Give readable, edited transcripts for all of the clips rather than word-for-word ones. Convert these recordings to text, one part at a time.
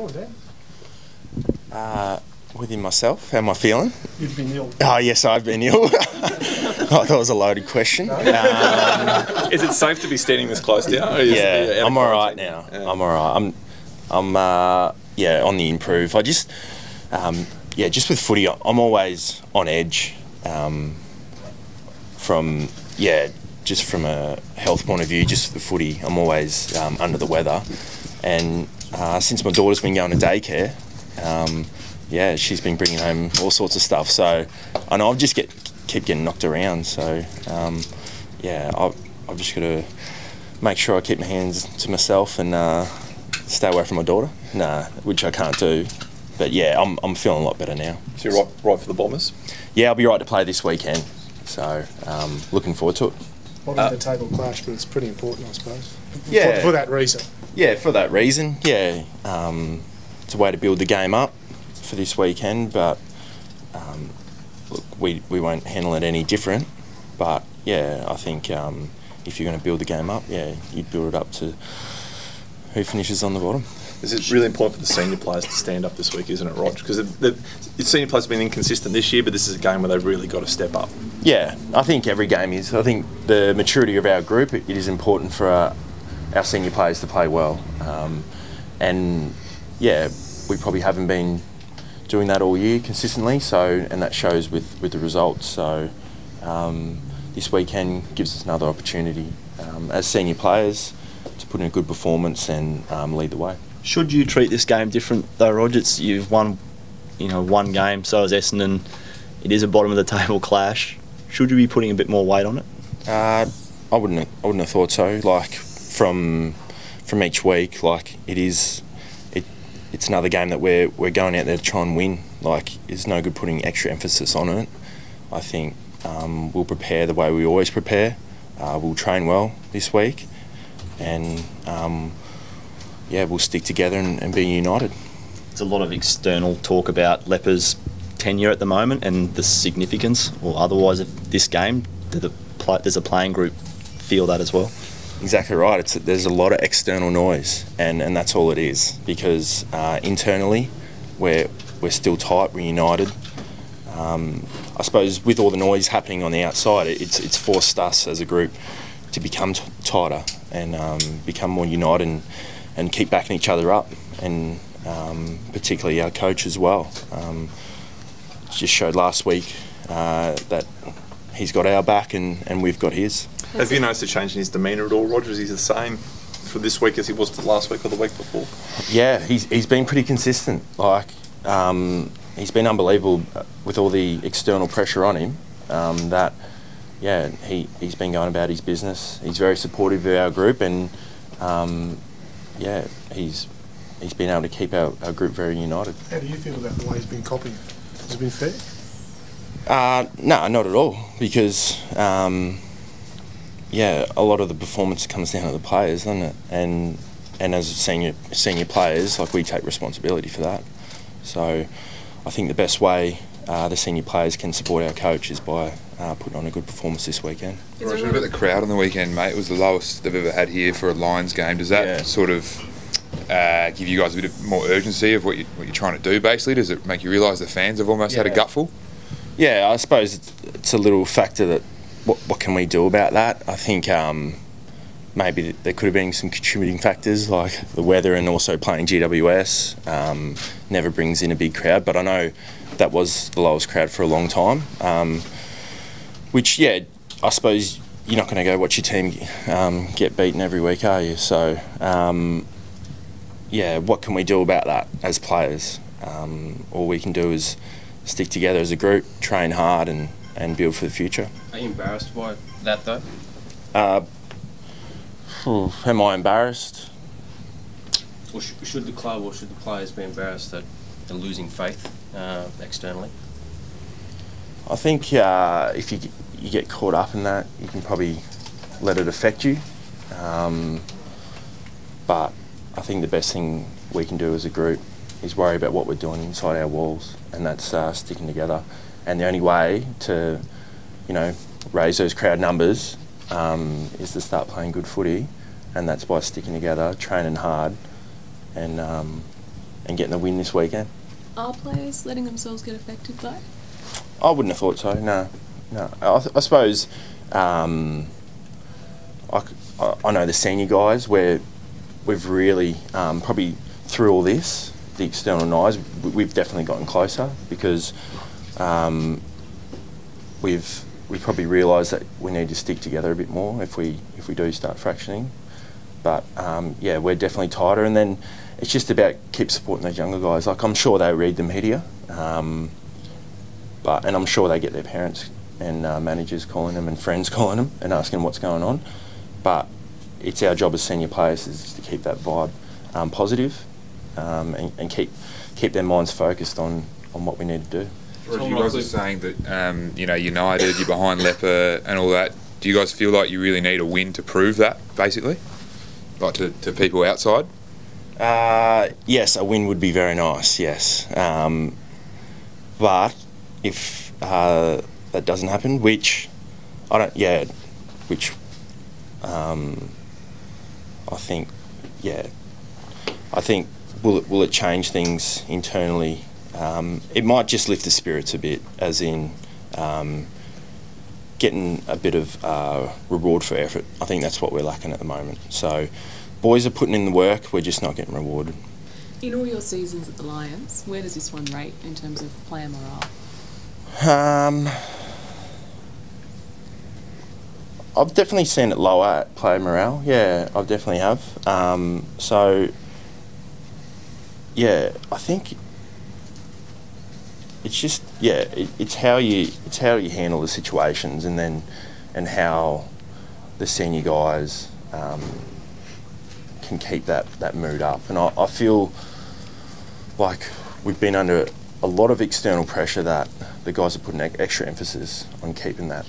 feeling, Dan? Within myself, how am I feeling? You've been ill. Oh, yes, I've been ill. Oh, that was a loaded question. No? Is it safe to be standing this close now? Yeah, I'm all right now. Yeah. I'm all right. I'm on the improve. I just, just with footy, I'm always on edge. Just from a health point of view, just the footy, I'm always under the weather. And since my daughter's been going to daycare, she's been bringing home all sorts of stuff. So I know I've just keep getting knocked around. So I've just got to make sure I keep my hands to myself and stay away from my daughter. Which I can't do. But yeah, I'm feeling a lot better now. So you're right for the Bombers? Yeah, I'll be right to play this weekend. So looking forward to it. Obviously the table clash, but it's pretty important, I suppose. Yeah. For that reason. Yeah, for that reason. Yeah, it's a way to build the game up for this weekend. But look, we won't handle it any different. But yeah, I think if you're going to build the game up, you'd build it up to who finishes on the bottom. Is it really important for the senior players to stand up this week, isn't it, Rog? Because the senior players have been inconsistent this year, but this is a game where they've really got to step up. Yeah, I think every game is. I think the maturity of our group, it is important for our senior players to play well. We probably haven't been doing that all year consistently, and that shows with the results. So this weekend gives us another opportunity as senior players to put in a good performance and lead the way. Should you treat this game different though, Rog? You've won, one game. So has Essendon. It is a bottom of the table clash. Should you be putting a bit more weight on it? I wouldn't have thought so. Like from each week, like it's another game that we're going out there to try and win. Like it's no good putting extra emphasis on it. I think we'll prepare the way we always prepare. We'll train well this week, and we'll stick together and be united. There's a lot of external talk about Leper's tenure at the moment and the significance or otherwise of this game. Does the playing group feel that as well? Exactly right. There's a lot of external noise, and that's all it is. Because internally, we're still tight. We're united. I suppose with all the noise happening on the outside, it's forced us as a group to become tighter and become more united and keep backing each other up, and particularly our coach as well. Just showed last week that he's got our back and we've got his. Have you noticed a change in his demeanour at all, Roger? Is he the same for this week as he was last week or the week before? Yeah, he's been pretty consistent. Like he's been unbelievable with all the external pressure on him. He's been going about his business. He's very supportive of our group, and he's been able to keep our group very united. How do you feel about the way he's been copying? Has it been fair? No, not at all, because a lot of the performance comes down to the players, doesn't it? And as senior players, like, we take responsibility for that. So I think the best way the senior players can support our coach is by putting on a good performance this weekend. Roger, what about the crowd on the weekend, mate? It was the lowest they've ever had here for a Lions game. Does that sort of give you guys a bit of more urgency of what you're trying to do, basically? Does it make you realise the fans have almost had a gutful? Yeah, I suppose it's a little factor that what can we do about that? I think maybe there could have been some contributing factors like the weather, and also playing GWS never brings in a big crowd, but I know that was the lowest crowd for a long time, which, I suppose you're not going to go watch your team get beaten every week, are you? So, what can we do about that as players? All we can do is stick together as a group, train hard and build for the future. Are you embarrassed by that though? Am I embarrassed? Or should the club or should the players be embarrassed that they're losing faith externally? I think if you get caught up in that, you can probably let it affect you. But I think the best thing we can do as a group is worry about what we're doing inside our walls, and that's sticking together. And the only way to, raise those crowd numbers is to start playing good footy, and that's by sticking together, training hard, and getting the win this weekend. Are players letting themselves get affected though? I wouldn't have thought so. No. I suppose I know the senior guys where we've really probably through all this, the external noise, we've definitely gotten closer because we've probably realised that we need to stick together a bit more if we do start fractioning. But yeah, we're definitely tighter, and then it's just about keep supporting those younger guys. Like, I'm sure they read the media, and I'm sure they get their parents and managers calling them and friends calling them and asking what's going on. But it's our job as senior players is to keep that vibe positive, and keep their minds focused on what we need to do. You guys are saying that United, you're behind Leper and all that. Do you guys feel like you really need a win to prove that, basically, like to people outside? Yes, a win would be very nice. Yes, but if that doesn't happen, which I don't, I think will it change things internally? It might just lift the spirits a bit, as in getting a bit of reward for effort. I think that's what we're lacking at the moment. So boys are putting in the work, we're just not getting rewarded. In all your seasons at the Lions, where does this one rate in terms of player morale? I've definitely seen it lower at player morale. Yeah, I definitely have. So yeah, I think it's just it's how you handle the situations, and how the senior guys can keep that mood up. And I feel like we've been under a lot of external pressure that the guys are putting extra emphasis on keeping that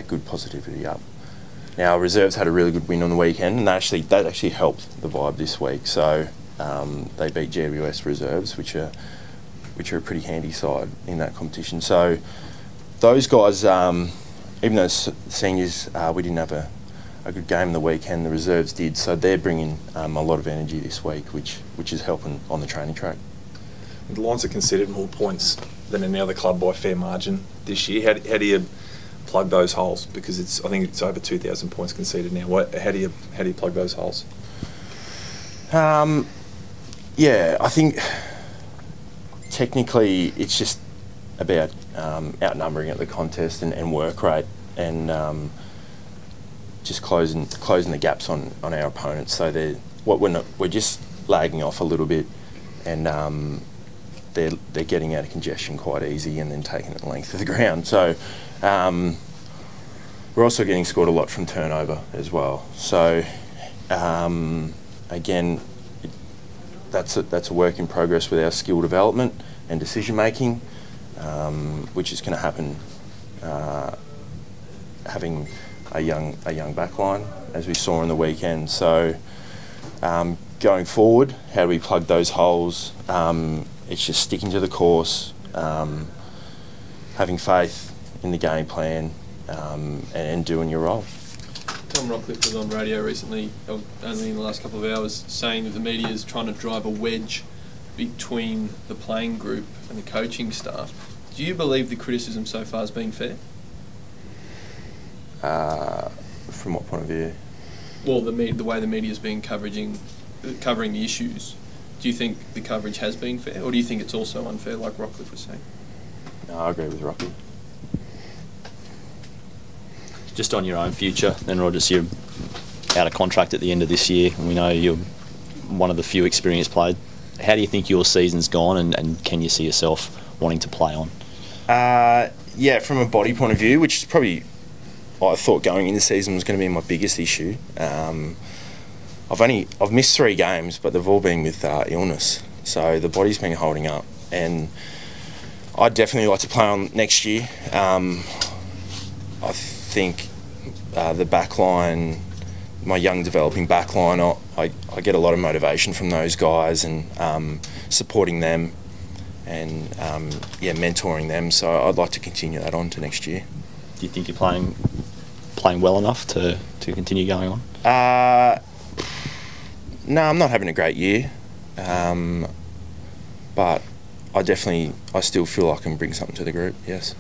good positivity up. Now, reserves had a really good win on the weekend, and that actually helped the vibe this week. So they beat GWS reserves, which are a pretty handy side in that competition. So those guys, even though seniors, we didn't have a good game on the weekend, the reserves did. So they're bringing a lot of energy this week, which is helping on the training track. The Lions have conceded more points than any other club by a fair margin this year. How do you plug those holes? Because I think it's over 2,000 points conceded now. How do you plug those holes? Yeah, I think technically it's just about outnumbering at the contest and work rate, and just closing the gaps on our opponents. So we're just lagging off a little bit, and they're getting out of congestion quite easy and then taking the length of the ground. So we're also getting scored a lot from turnover as well. So again, that's a work in progress with our skill development and decision making, which is going to happen having a young backline, as we saw on the weekend. So going forward, how do we plug those holes? It's just sticking to the course, having faith in the game plan, and doing your role. Tom Rockcliffe was on radio recently, only in the last couple of hours, saying that the media is trying to drive a wedge between the playing group and the coaching staff. Do you believe the criticism so far has been fair? From what point of view? Well, the way the media has been covering the issues. Do you think the coverage has been fair, or do you think it's also unfair, like Rockcliffe was saying? No, I agree with Rocky. Just on your own future, then, Rogers, you're out of contract at the end of this year, and we know you're one of the few experienced players. How do you think your season's gone, and can you see yourself wanting to play on? Yeah, from a body point of view, which is probably, I thought going into the season was going to be my biggest issue. I've missed 3 games, but they've all been with illness, so the body's been holding up, and I'd definitely like to play on next year. I think the back line, my young developing back line, I get a lot of motivation from those guys, and supporting them, and mentoring them. So I'd like to continue that on to next year. Do you think you're playing well enough to continue going on? No, I'm not having a great year. but I still feel I can bring something to the group. Yes.